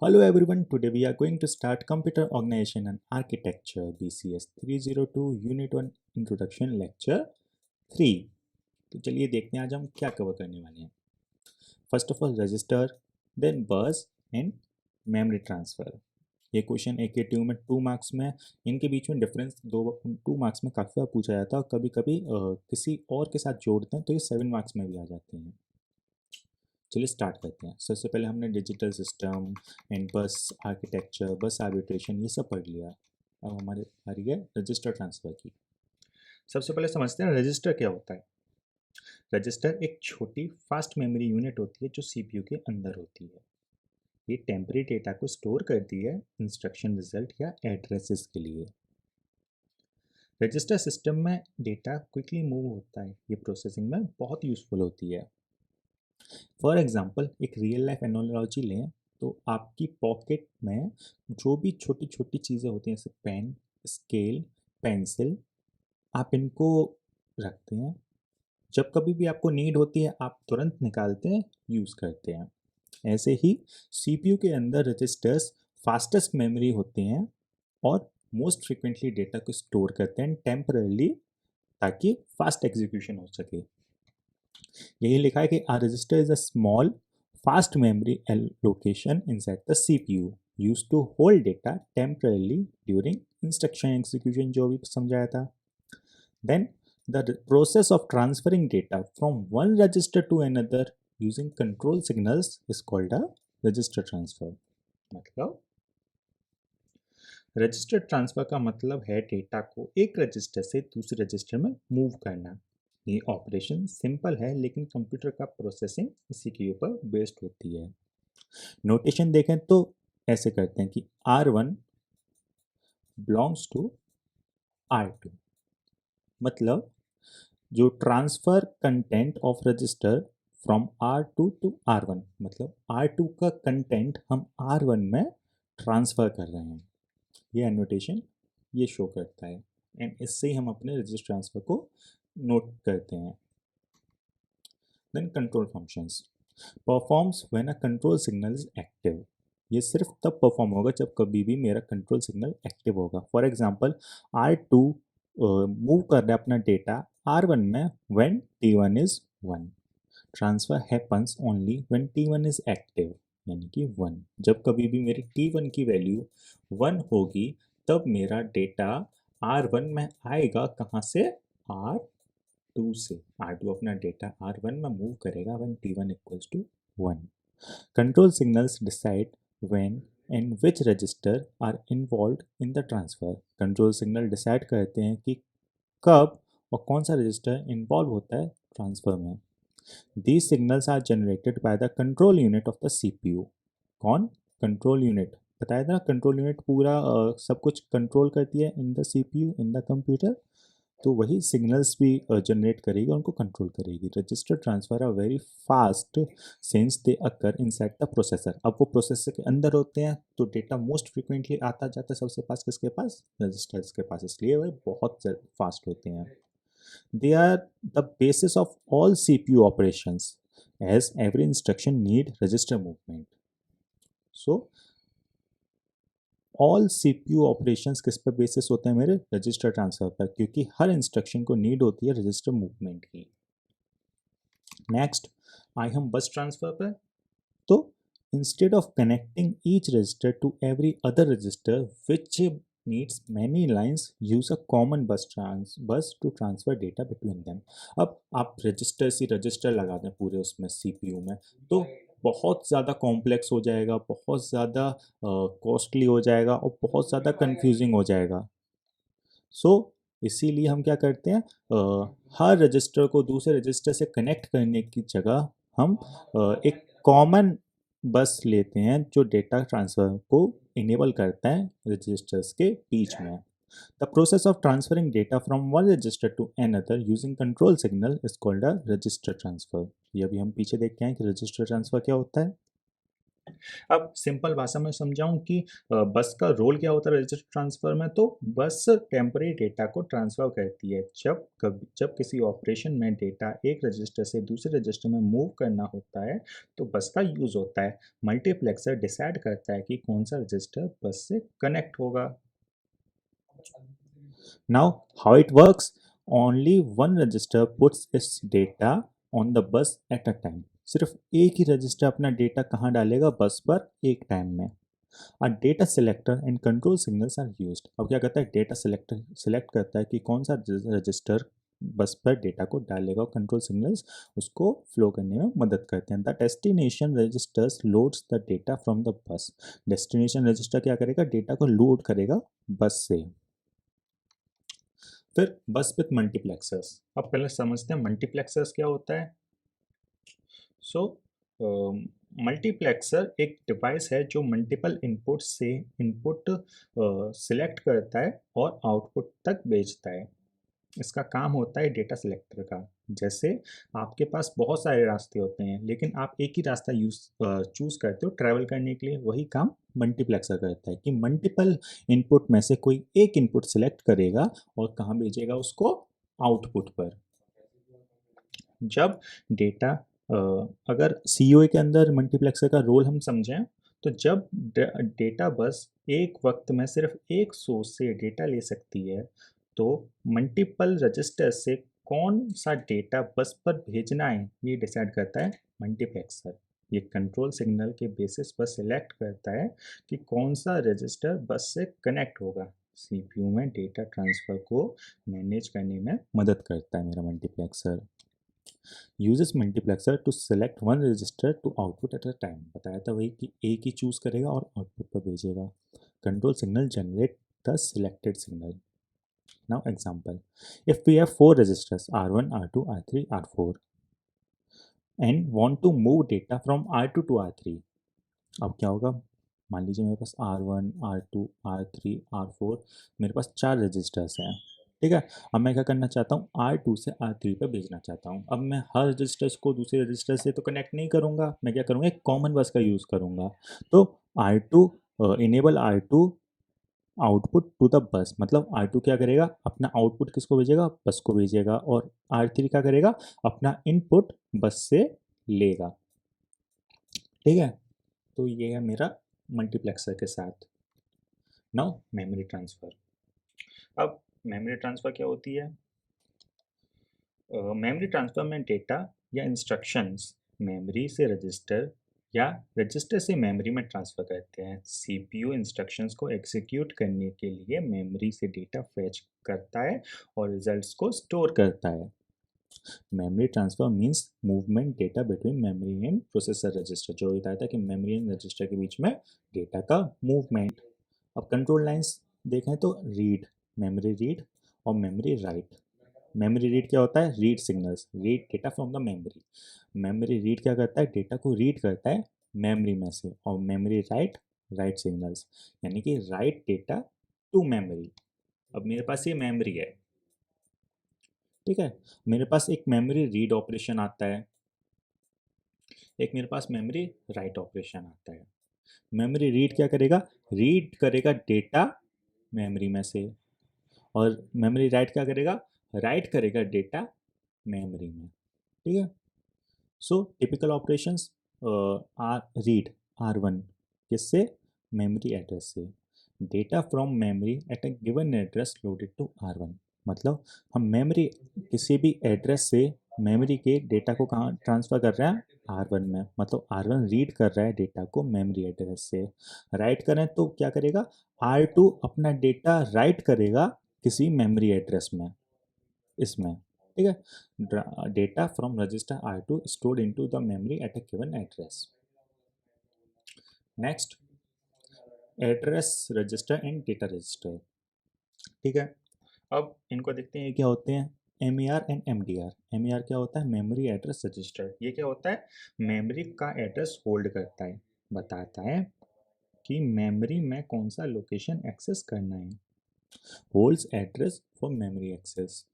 Hello everyone, today we are going to start Computer Organization and Architecture BCS 302 Unit 1 Introduction Lecture 3। तो चलिए देखते हैं आज हम क्या कवर करने वाले हैं। First of all register, then bus and memory transfer. ये क्वेश्चन AKTU में 2 मार्क्स में है। इनके बीच में डिफरेंस 2 मार्क्स में काफ़ी बार पूछा जाता है और कभी कभी किसी और के साथ जोड़ते हैं तो ये 7 मार्क्स में भी आ जाते हैं। चलिए स्टार्ट करते हैं। सबसे पहले हमने डिजिटल सिस्टम एंड बस आर्किटेक्चर, बस आर्बिट्रेशन ये सब पढ़ लिया। अब हमारे बारी है रजिस्टर ट्रांसफ़र की। सबसे पहले समझते हैं रजिस्टर क्या होता है। रजिस्टर एक छोटी फास्ट मेमोरी यूनिट होती है जो CPU के अंदर होती है। ये टेम्परेरी डेटा को स्टोर करती है इंस्ट्रक्शन रिजल्ट या एड्रेसेस के लिए। रजिस्टर सिस्टम में डेटा क्विकली मूव होता है, ये प्रोसेसिंग में बहुत यूज़फुल होती है। फॉर एग्जाम्पल एक रियल लाइफ एनोलॉजी लें तो आपकी पॉकेट में जो भी छोटी छोटी चीज़ें होती हैं जैसे पेन, स्केल, पेंसिल, आप इनको रखते हैं। जब कभी भी आपको नीड होती है आप तुरंत निकालते हैं, यूज़ करते हैं। ऐसे ही CPU के अंदर रजिस्टर्स फास्टेस्ट मेमोरी होते हैं और मोस्ट फ्रिक्वेंटली डेटा को स्टोर करते हैं टेम्परली, ताकि फास्ट एग्जीक्यूशन हो सके। यही लिखा है कि a register is a small fast memory allocation inside the CPU used to hold data temporarily during instruction execution, जो भी समझाया था। Then the process of transferring data from one register to another using control signals is called a register transfer। मतलब register transfer का मतलब है data को एक रजिस्टर से दूसरे रजिस्टर में मूव करना। ये ऑपरेशन सिंपल है लेकिन कंप्यूटर का प्रोसेसिंग इसी के ऊपर बेस्ड होती है। नोटेशन देखें तो ऐसे करते हैं कि R1 बिलोंग्स टू R2, मतलब जो transfer content of register from R2 to R1, मतलब R2 का कंटेंट हम R1 में ट्रांसफर कर रहे हैं। ये एनोटेशन ये शो करता है एंड इससे ही हम अपने रजिस्टर ट्रांसफर को नोट करते हैं। Then control functions performs when a control signal is active. ये सिर्फ तब परफॉर्म होगा जब कभी भी मेरा कंट्रोल सिग्नल एक्टिव होगा। फॉर एग्जांपल R2 मूव कर रहा है अपना डेटा R1 में when T1 is 1। Transfer happens only when T1 is active, यानी कि 1। जब कभी भी मेरी T1 की वैल्यू 1 होगी तब मेरा डेटा R1 में आएगा। कहाँ से? R2 से। R2 अपना डेटा R1 में मूव करेगा when T1 equals to 1। Control signals decide when and which register are involved in the transfer। Control signal decide करते हैं कि कब और कौन सा रजिस्टर इन्वॉल्व होता है ट्रांसफर में। These signals are generated by the control unit of the CPU। कौन? Control unit. बताया था कंट्रोल यूनिट पूरा सब कुछ कंट्रोल करती है in the CPU in the computer, तो वही सिग्नल्स भी जनरेट करेगी, उनको कंट्रोल करेगी। Register transfer R very fast since they occur inside the processor. अब वो प्रोसेसर के अंदर होते हैं तो डेटा मोस्ट फ्रिक्वेंटली आता जाता है सबसे पास किसके पास? रजिस्टर्स के पास, इसलिए वह बहुत फास्ट होते हैं। They are the basis of all CPU operations as every instruction need register movement। So all CPU operations किस पर बेसिस होते हैं मेरे? रजिस्टर ट्रांसफर पर, क्योंकि हर इंस्ट्रक्शन को नीड होती है रजिस्टर मूवमेंट की। नेक्स्ट आए हम बस ट्रांसफर पर। तो instead of connecting each register to every other register which needs many lines, use a common bus to transfer data between them। अब आप रजिस्टर से रजिस्टर लगा दें पूरे उसमें CPU में तो बहुत ज़्यादा कॉम्प्लेक्स हो जाएगा, बहुत ज़्यादा कॉस्टली हो जाएगा और बहुत ज़्यादा कंफ्यूजिंग हो जाएगा। सो इसीलिए हम क्या करते हैं, हर रजिस्टर को दूसरे रजिस्टर से कनेक्ट करने की जगह हम एक कॉमन बस लेते हैं जो डेटा ट्रांसफर को इनेबल करता है रजिस्टर्स के बीच में। The process of transferring data from one register to another using control signal is called a register transfer. ये अभी हम पीछे देखते हैं कि रजिस्टर ट्रांसफर क्या होता है। अब सिंपल भाषा में समझाऊं कि बस का रोल क्या होता है रजिस्टर ट्रांसफर में, तो बस टेम्परेरी डेटा को ट्रांसफर करती है। जब किसी ऑपरेशन में डेटा एक रजिस्टर से दूसरे रजिस्टर में मूव करना होता है तो बस का यूज होता है। मल्टीप्लेक्सर डिसाइड करता है कि कौन सा रजिस्टर बस से कनेक्ट होगा। Now, how it works? Only one register puts its data on the bus at a time. सिर्फ एक ही रजिस्टर अपना डेटा कहाँ डालेगा? बस पर एक टाइम में। A data selector and control signals are used. अब क्या करता है? डेटा सेलेक्टर सेलेक्ट करता है कि कौन सा रजिस्टर बस पर डेटा को डालेगा और कंट्रोल सिग्नल्स उसको फ्लो करने में मदद करते हैं। The destination registers loads the data from the bus. Destination register क्या करेगा? डेटा को लोड करेगा बस से। फिर बस विथ मल्टीप्लेक्सर्स। अब पहले समझते हैं मल्टीप्लेक्सर्स क्या होता है। सो मल्टीप्लेक्सर एक डिवाइस है जो मल्टीपल इनपुट से इनपुट सिलेक्ट करता है और आउटपुट तक भेजता है। इसका काम होता है डेटा सिलेक्टर का। जैसे आपके पास बहुत सारे रास्ते होते हैं लेकिन आप एक ही रास्ता चूज करते हो ट्रैवल करने के लिए, वही काम मल्टीप्लेक्सर करता है कि मल्टीपल इनपुट में से कोई एक इनपुट सिलेक्ट करेगा और कहाँ भेजेगा उसको? आउटपुट पर। जब डेटा अगर सीओए के अंदर मल्टीप्लेक्सर का रोल हम समझें तो जब डेटा बस एक वक्त में सिर्फ एक सोर्स से डेटा ले सकती है तो मल्टीपल रजिस्टर से कौन सा डेटा बस पर भेजना है ये डिसाइड करता है मल्टीप्लेक्सर। ये कंट्रोल सिग्नल के बेसिस पर सिलेक्ट करता है कि कौन सा रजिस्टर बस से कनेक्ट होगा। सीपीयू में डेटा ट्रांसफर को मैनेज करने में मदद करता है मेरा multiplexer. Uses multiplexer to select one register to output at a time. बताया था वही कि एक ही चूज करेगा और आउटपुट पर भेजेगा। Control signal generate the selected signal. Now example, if we have four registers R1 R2 R3 R4 and want to move data from R2 to R3। अब क्या होगा? मान लीजिए मेरे पास R1 R2 R3 R4 मेरे पास चार रजिस्टर्स हैं। ठीक है, अब मैं क्या करना चाहता हूँ? R2 से R3 पे भेजना चाहता हूँ। अब मैं हर रजिस्टर्स को दूसरे रजिस्टर से तो कनेक्ट नहीं करूँगा, मैं क्या करूँगा? एक कॉमन बस का यूज़ करूँगा। तो R2 enable R2 output to the bus, मतलब R2 क्या करेगा? अपना आउटपुट किसको भेजेगा? बस को भेजेगा। और R3 क्या करेगा? अपना इनपुट बस से लेगा। ठीक है, तो ये है मेरा मल्टीप्लेक्सर के साथ। Now memory transfer. अब मेमोरी ट्रांसफ़र क्या होती है? मेमोरी ट्रांसफ़र में डेटा या इंस्ट्रक्शंस मेमोरी से रजिस्टर या रजिस्टर से मेमोरी में ट्रांसफ़र करते हैं। सीपीयू इंस्ट्रक्शंस को एग्जीक्यूट करने के लिए मेमोरी से डेटा फेच करता है और रिजल्ट्स को स्टोर करता है। Memory transfer means movement data between memory and processor register. जो बताया था कि मेमोरी एंड रजिस्टर के बीच में डेटा का मूवमेंट। अब कंट्रोल लाइंस देखें तो रीड, मेमोरी रीड और मेमोरी राइट। मेमोरी रीड क्या होता है? Read signals, read data from the memory. Memory read क्या करता है? डेटा को रीड करता है मेमोरी में से। और मेमोरी राइट, राइट सिग्नल्स, यानी कि राइट डेटा टू मेमोरी। अब मेरे पास ये मेमोरी है, ठीक है, मेरे पास एक मेमोरी रीड ऑपरेशन आता है, एक मेरे पास मेमोरी राइट ऑपरेशन आता है। मेमोरी रीड क्या करेगा? रीड करेगा डेटा मेमोरी में से। और मेमोरी राइट क्या करेगा? राइट करेगा डेटा मेमोरी में। ठीक है, so typical operations are read R1 किससे? मेमोरी एड्रेस से। Data from memory at a given address loaded to R1। मतलब हम मेमोरी किसी भी एड्रेस से मेमोरी के डेटा को कहाँ ट्रांसफ़र कर रहे हैं? R1 में। मतलब R1 रीड कर रहा है डेटा को मेमोरी एड्रेस से। राइट करें तो क्या करेगा? R2 अपना डेटा राइट करेगा किसी मेमोरी एड्रेस में, इसमें। ठीक है, data from register R2 stored into the memory at a given address. Next, address register and data register. ठीक है, अब इनको देखते हैं ये क्या होते हैं। MER and MDR। MER क्या होता है? Memory address register. ये क्या होता है? मेमोरी का एड्रेस होल्ड करता है, बताता है कि मेमोरी में कौन सा लोकेशन एक्सेस करना है। Holds address for memory access.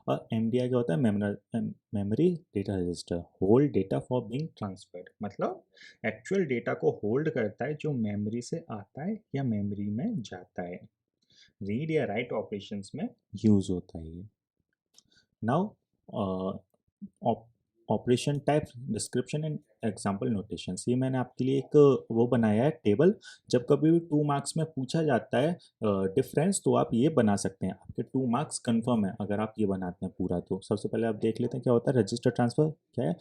और एमडीआई क्या होता है, memory data register, hold data for being transferred, मतलब एक्चुअल डेटा को होल्ड करता है जो मेमोरी से आता है या मेमोरी में जाता है। रीड या राइट ऑपरेशंस में यूज होता है ये। Now operation type description and example notations, ये मैंने आपके लिए एक वो बनाया है टेबल। जब कभी भी 2 मार्क्स में पूछा जाता है डिफरेंस, तो आप ये बना सकते हैं, आपके 2 मार्क्स कंफर्म है अगर आप ये बनाते हैं पूरा। तो सबसे पहले आप देख लेते हैं क्या होता है रजिस्टर ट्रांसफर, क्या है,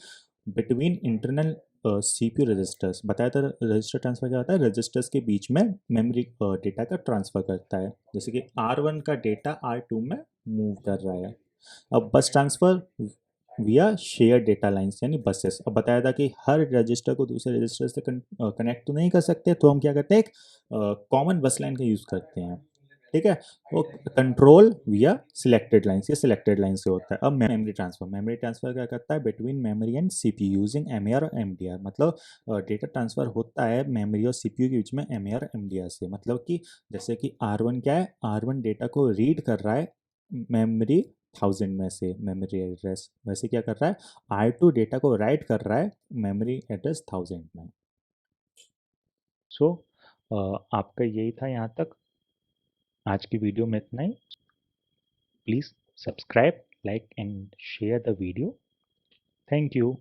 बिटवीन इंटरनल सीपीयू रजिस्टर्स। बताया था रजिस्टर ट्रांसफर क्या होता है, रजिस्टर्स के बीच में मेमोरी डेटा का ट्रांसफर करता है, जैसे कि R1 का डेटा R2 में मूव कर रहा है। अब बस ट्रांसफर विया शेयर डेटा लाइंस यानी बसेस। अब बताया था कि हर रजिस्टर को दूसरे रजिस्टर से कनेक्ट तो नहीं कर सकते, तो हम क्या करते हैं, एक कॉमन बस लाइन का यूज़ करते हैं, ठीक है। वो कंट्रोल विया सिलेक्टेड लाइंस, ये सिलेक्टेड लाइन से होता है। अब मेमोरी ट्रांसफर क्या करता है, between memory and CPU using MAR और एमडीआर, मतलब डेटा ट्रांसफर होता है मेमोरी और सीपीयू के बीच में एमएआर और एमडीआर से। मतलब कि जैसे कि R1 क्या है, R1 डेटा को रीड कर रहा है मेमोरी 1000 में से मेमोरी एड्रेस, वैसे क्या कर रहा है R2 डेटा को राइट कर रहा है मेमोरी एड्रेस 1000 में। सो आपका यही था यहाँ तक, आज की वीडियो में इतना ही। Please subscribe, like and share the video. Thank you.